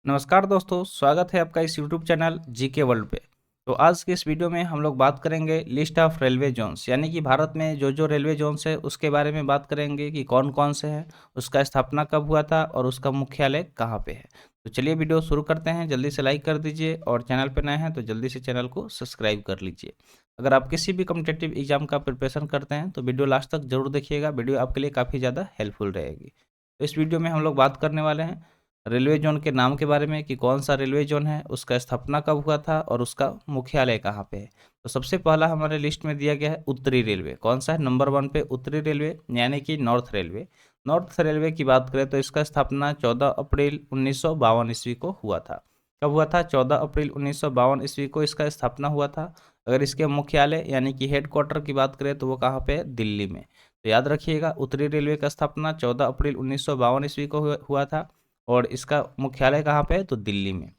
नमस्कार दोस्तों, स्वागत है आपका इस यूट्यूब चैनल जीके वर्ल्ड पे। तो आज के इस वीडियो में हम लोग बात करेंगे लिस्ट ऑफ रेलवे जोन्स, यानी कि भारत में जो रेलवे जोन्स है उसके बारे में बात करेंगे कि कौन कौन से हैं, उसका स्थापना कब हुआ था और उसका मुख्यालय कहाँ पे है। तो चलिए वीडियो शुरू करते हैं। जल्दी से लाइक कर दीजिए और चैनल पर नए हैं तो जल्दी से चैनल को सब्सक्राइब कर लीजिए। अगर आप किसी भी कॉम्पिटिटिव एग्जाम का प्रिपरेशन करते हैं तो वीडियो लास्ट तक जरूर देखिएगा, वीडियो आपके लिए काफ़ी ज़्यादा हेल्पफुल रहेगी। तो इस वीडियो में हम लोग बात करने वाले हैं रेलवे जोन के नाम के बारे में कि कौन सा रेलवे जोन है, उसका स्थापना कब हुआ था और उसका मुख्यालय कहाँ पे है। तो सबसे पहला हमारे लिस्ट में दिया गया है उत्तरी रेलवे। कौन सा है? नंबर 1 पे उत्तरी रेलवे यानी कि नॉर्थ रेलवे। नॉर्थ रेलवे की बात करें तो इसका स्थापना 14 अप्रैल 1952 ईस्वी को हुआ था। कब हुआ था? 14 अप्रैल 1952 ईस्वी को इसका स्थापना हुआ था। अगर इसके मुख्यालय यानी कि हेडक्वार्टर की बात करें तो वो कहाँ पे है? दिल्ली में। तो याद रखिएगा, उत्तरी रेलवे का स्थापना 14 अप्रैल 1952 ईस्वी को हुआ था और इसका मुख्यालय कहाँ पे है? तो दिल्ली में।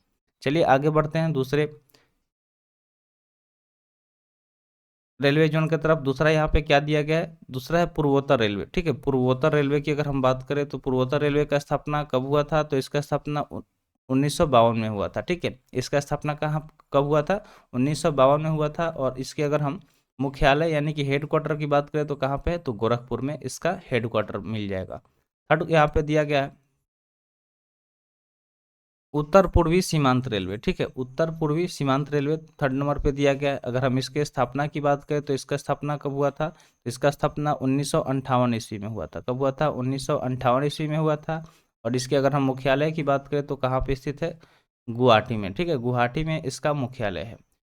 चलिए आगे बढ़ते हैं दूसरे रेलवे जोन की तरफ। दूसरा यहाँ पे क्या दिया गया है? दूसरा है पूर्वोत्तर रेलवे। ठीक है, पूर्वोत्तर रेलवे की अगर हम बात करें तो पूर्वोत्तर रेलवे का स्थापना कब हुआ था? तो इसका स्थापना 1952 में हुआ था। ठीक है, इसका स्थापना कहाँ कब हुआ था? 1952 में हुआ था। और इसके अगर हम मुख्यालय यानी कि हेडक्वार्टर की बात करें तो कहाँ पे है? तो गोरखपुर में इसका हेडक्वार्टर मिल जाएगा। थर्ड यहाँ पे दिया गया है उत्तर पूर्वी सीमांत रेलवे। ठीक है, उत्तर पूर्वी सीमांत रेलवे थर्ड नंबर पे दिया गया है। अगर हम इसके स्थापना की बात करें तो इसका स्थापना कब हुआ था? तो इसका स्थापना 1958 ईस्वी में हुआ था। कब हुआ था? 1958 ईस्वी में हुआ था। और इसके अगर हम मुख्यालय की बात करें तो कहाँ पे स्थित है? गुवाहाटी में। ठीक है, गुवाहाटी में इसका मुख्यालय है।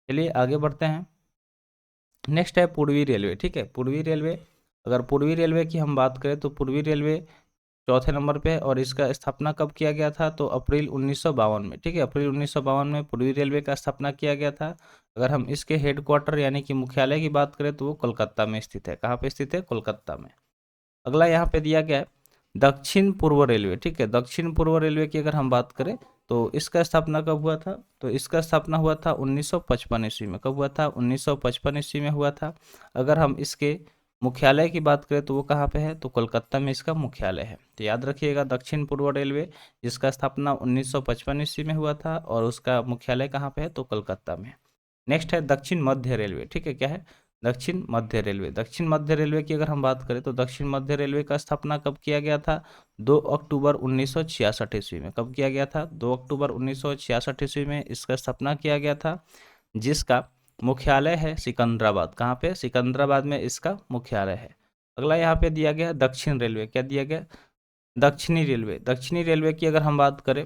चलिए आगे बढ़ते हैं। नेक्स्ट है पूर्वी रेलवे। ठीक है, पूर्वी रेलवे। अगर पूर्वी रेलवे की हम बात करें तो पूर्वी रेलवे चौथे नंबर पे है और इसका स्थापना कब किया गया था? तो अप्रैल 1952 में। ठीक है, अप्रैल 1952 में पूर्वी रेलवे का स्थापना किया गया था। अगर हम इसके हेडक्वार्टर यानी कि मुख्यालय की बात करें तो वो कोलकाता में स्थित है। कहाँ पे स्थित है? कोलकाता में। अगला यहाँ पे दिया गया है दक्षिण पूर्व रेलवे। ठीक है, दक्षिण पूर्व रेलवे की अगर हम बात करें तो इसका स्थापना कब हुआ था? तो इसका स्थापना हुआ था 1955 ईस्वी में। कब हुआ था? 1955 ईस्वी में हुआ था। अगर हम इसके मुख्यालय की बात करें तो वो कहाँ पे है? तो कोलकाता में इसका मुख्यालय है। तो याद रखिएगा, दक्षिण पूर्व रेलवे जिसका स्थापना 1955 ईस्वी में हुआ था और उसका मुख्यालय कहाँ पे है? तो कोलकाता में। नेक्स्ट है दक्षिण मध्य रेलवे। ठीक है, क्या है? दक्षिण मध्य रेलवे। दक्षिण मध्य रेलवे की अगर हम बात करें तो दक्षिण मध्य रेलवे का स्थापना कब किया गया था? 2 अक्टूबर 1966 ईस्वी में। कब किया गया था? 2 अक्टूबर 1966 ईस्वी में इसका स्थापना किया गया था, जिसका मुख्यालय है सिकंदराबाद। कहाँ पे? सिकंदराबाद में इसका मुख्यालय है। अगला यहाँ पे दिया गया दक्षिण रेलवे। क्या दिया गया? दक्षिणी रेलवे। दक्षिणी रेलवे की अगर हम बात करें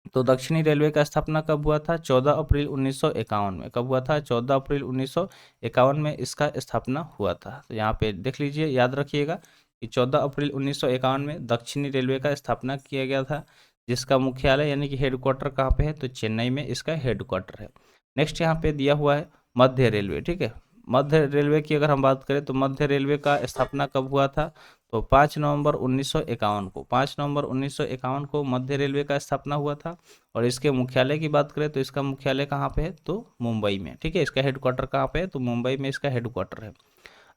तो दक्षिणी रेलवे का स्थापना कब हुआ था? 14 अप्रैल 1951 में। कब हुआ था? 14 अप्रैल 1951 में इसका स्थापना हुआ था। तो यहाँ पे देख लीजिए, याद रखिएगा कि 14 अप्रैल 1951 में दक्षिणी रेलवे का स्थापना किया गया था, जिसका मुख्यालय यानी कि हेडक्वार्टर कहाँ पे है? तो चेन्नई में इसका हेडक्वार्टर है। नेक्स्ट यहाँ पे दिया हुआ है मध्य रेलवे। ठीक है, मध्य रेलवे की अगर हम बात करें तो मध्य रेलवे का स्थापना कब हुआ था? तो 5 नवंबर 1951 को, 5 नवंबर 1951 को मध्य रेलवे का स्थापना हुआ था। और इसके मुख्यालय की बात करें तो इसका मुख्यालय कहाँ पे है? तो मुंबई में। ठीक है, इसका हेडक्वार्टर कहाँ पे है? तो मुंबई में इसका हेडक्वार्टर है।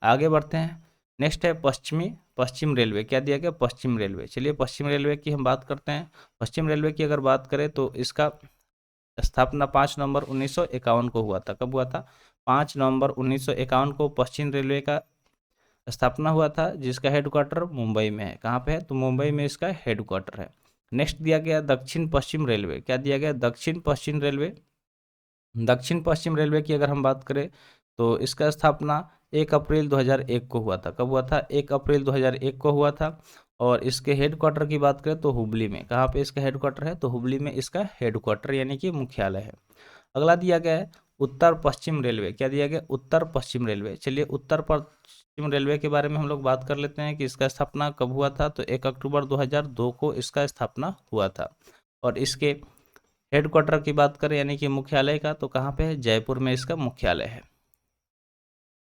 आगे बढ़ते हैं। नेक्स्ट है पश्चिम रेलवे। क्या दिया गया? पश्चिम रेलवे। चलिए पश्चिम रेलवे की हम बात करते हैं। पश्चिम रेलवे की अगर बात करें तो इसका स्थापना 5 नवंबर 1951 को हुआ था। कब हुआ था? 5 नवंबर 1951 को पश्चिम रेलवे का स्थापना हुआ था, जिसका हेडक्वार्टर मुंबई में है। कहाँ पे है? तो मुंबई में इसका हेडक्वार्टर है। नेक्स्ट दिया गया दक्षिण पश्चिम रेलवे। क्या दिया गया? दक्षिण पश्चिम रेलवे। दक्षिण पश्चिम रेलवे की अगर हम बात करें तो इसका स्थापना 1 अप्रैल 2001 को हुआ था। कब हुआ था? 1 अप्रैल 2001 को हुआ था। और इसके हेडक्वार्टर की बात करें तो हुबली में। कहाँ पे इसका हेडक्वार्टर है? तो हुबली में इसका हेडक्वार्टर यानी कि मुख्यालय है। अगला दिया गया है उत्तर पश्चिम रेलवे। क्या दिया गया? उत्तर पश्चिम रेलवे। चलिए उत्तर पश्चिम रेलवे के बारे में हम लोग बात कर लेते हैं कि इसका स्थापना कब हुआ था। तो 1 अक्टूबर 2002 को इसका स्थापना हुआ था। और इसके हेडक्वार्टर की बात करें यानी कि मुख्यालय का तो कहाँ पे है? जयपुर में इसका मुख्यालय है।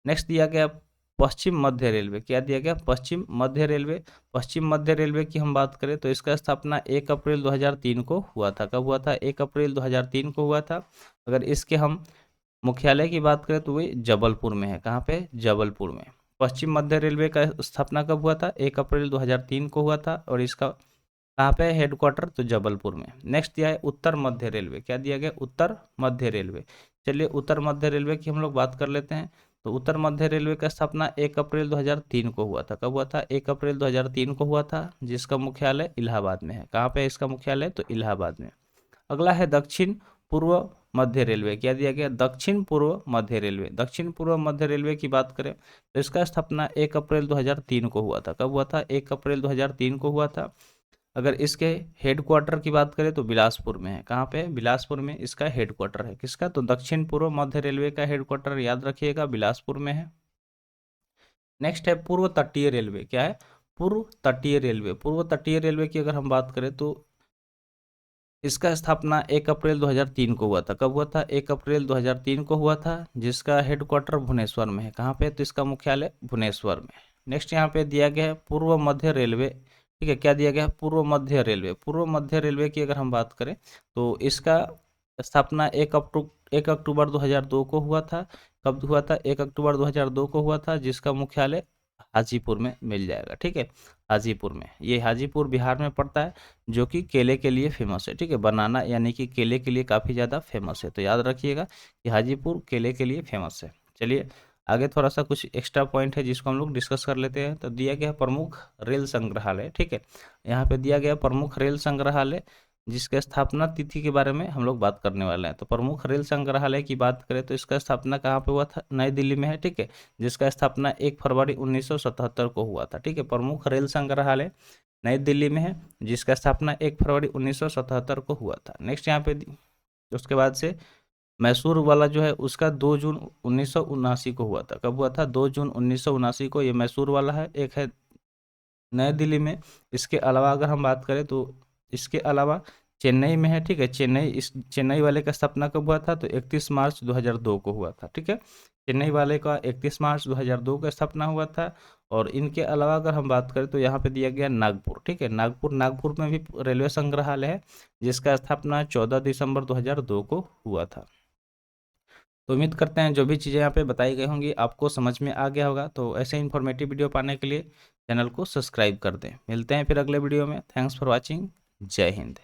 नेक्स्ट दिया गया पश्चिम मध्य रेलवे। क्या दिया गया? पश्चिम मध्य रेलवे। पश्चिम मध्य रेलवे की हम बात करें तो इसका स्थापना 1 अप्रैल 2003 को हुआ था। कब हुआ था? 1 अप्रैल 2003 को हुआ था। अगर इसके हम मुख्यालय की बात करें तो वही जबलपुर में है। कहाँ पे? जबलपुर में। पश्चिम मध्य रेलवे का स्थापना कब हुआ था? 1 अप्रैल 2003 को हुआ था। और इसका कहाँ पे है हेडक्वार्टर? तो जबलपुर में। नेक्स्ट दिया है उत्तर मध्य रेलवे, क्या दिया गया? उत्तर मध्य रेलवे। चलिए उत्तर मध्य रेलवे की हम लोग बात कर लेते हैं। तो उत्तर मध्य रेलवे का स्थापना 1 अप्रैल 2003 को हुआ था। कब हुआ था? 1 अप्रैल 2003 को हुआ था, जिसका मुख्यालय इलाहाबाद में है। कहाँ पे है इसका मुख्यालय? तो इलाहाबाद में। अगला है दक्षिण पूर्व मध्य रेलवे, क्या दिया गया? दक्षिण पूर्व मध्य रेलवे। दक्षिण पूर्व मध्य रेलवे की बात करें तो इसका स्थापना 1 अप्रैल 2003 को हुआ था। कब हुआ था? 1 अप्रैल 2003 को हुआ था। अगर इसके हेडक्वार्टर की बात करें तो बिलासपुर में है। कहाँ पे है? बिलासपुर में इसका हेडक्वार्टर है। किसका? तो दक्षिण पूर्व मध्य रेलवे का हेडक्वार्टर याद रखिएगा बिलासपुर में है। नेक्स्ट है पूर्व तटीय रेलवे, क्या है? पूर्व तटीय रेलवे। पूर्व तटीय रेलवे की अगर हम बात करें तो इसका स्थापना 1 अप्रैल 2003 को हुआ था। कब हुआ था? 1 अप्रैल 2003 को हुआ था, जिसका हेडक्वार्टर भुवनेश्वर में है। कहाँ पे? तो इसका मुख्यालय भुवनेश्वर में। नेक्स्ट यहाँ पे दिया गया है पूर्व मध्य रेलवे, ठीक है। क्या दिया गया है? पूर्व मध्य रेलवे। पूर्व मध्य रेलवे की अगर हम बात करें तो इसका स्थापना 1 अक्टूबर 2002 को हुआ था। कब हुआ था? 1 अक्टूबर 2002 को हुआ था, जिसका मुख्यालय हाजीपुर में मिल जाएगा, ठीक है। हाजीपुर में, ये हाजीपुर बिहार में पड़ता है, जो कि केले के लिए फेमस है, ठीक है। बनाना यानी कि केले के लिए काफ़ी ज़्यादा फेमस है, तो याद रखिएगा कि हाजीपुर केले के लिए फेमस है। चलिए आगे थोड़ा सा कुछ एक्स्ट्रा पॉइंट है जिसको हम लोग डिस्कस कर लेते हैं। तो दिया गया प्रमुख रेल संग्रहालय, ठीक है। यहाँ पे दिया गया प्रमुख रेल संग्रहालय, जिसके स्थापना तिथि के बारे में हम लोग बात करने वाले हैं। तो प्रमुख रेल संग्रहालय की बात करें तो इसका स्थापना कहाँ पे हुआ था? नई दिल्ली में है, ठीक है। जिसका स्थापना 1 फरवरी 1977 को हुआ था, ठीक है। प्रमुख रेल संग्रहालय नई दिल्ली में है, जिसका स्थापना 1 फरवरी 1977 को हुआ था। नेक्स्ट यहाँ पे उसके बाद से मैसूर वाला जो है उसका 2 जून 1979 को हुआ था। कब हुआ था? 2 जून 1979 को, ये मैसूर वाला है। एक है नई दिल्ली में। इसके अलावा अगर हम बात करें तो इसके अलावा चेन्नई में है, ठीक है। चेन्नई वाले का स्थापना कब हुआ था? तो 31 मार्च 2002 को हुआ था, ठीक है। चेन्नई वाले का 31 मार्च 2002 का स्थापना हुआ था। और इनके अलावा अगर हम बात करें तो यहाँ पे दिया गया नागपुर, ठीक है। नागपुर में भी रेलवे संग्रहालय है, जिसका स्थापना 14 दिसंबर 2002 को हुआ था। तो उम्मीद करते हैं जो भी चीज़ें यहाँ पे बताई गई होंगी आपको समझ में आ गया होगा। तो ऐसे इन्फॉर्मेटिव वीडियो पाने के लिए चैनल को सब्सक्राइब कर दें। मिलते हैं फिर अगले वीडियो में। Thanks for watching. जय हिंद।